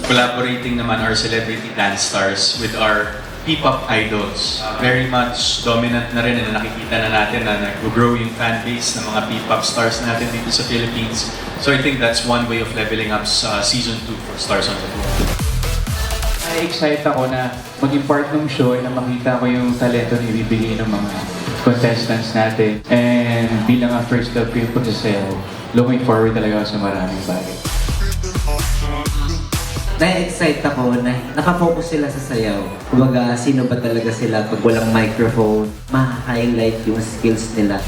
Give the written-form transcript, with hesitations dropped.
collaborating naman our celebrity dance stars with our P-pop idols. Very much dominant na rin na nakikita na natin na nag-grow yung fan base ng mga P-pop stars natin dito sa Philippines. So I think that's one way of leveling up sa Season 2 for Stars on the Moon. Excited ako na maging part ng show na makita ko yung talento na ibibigay ng mga contestants natin. And bilang ang first love ko yung pagsasayaw, looking forward talaga ako sa maraming bagay. Na-excite ako na nakafocus sila sa sayaw. Kumbaga, sino ba talaga sila pag walang microphone, ma-highlight yung skills nila.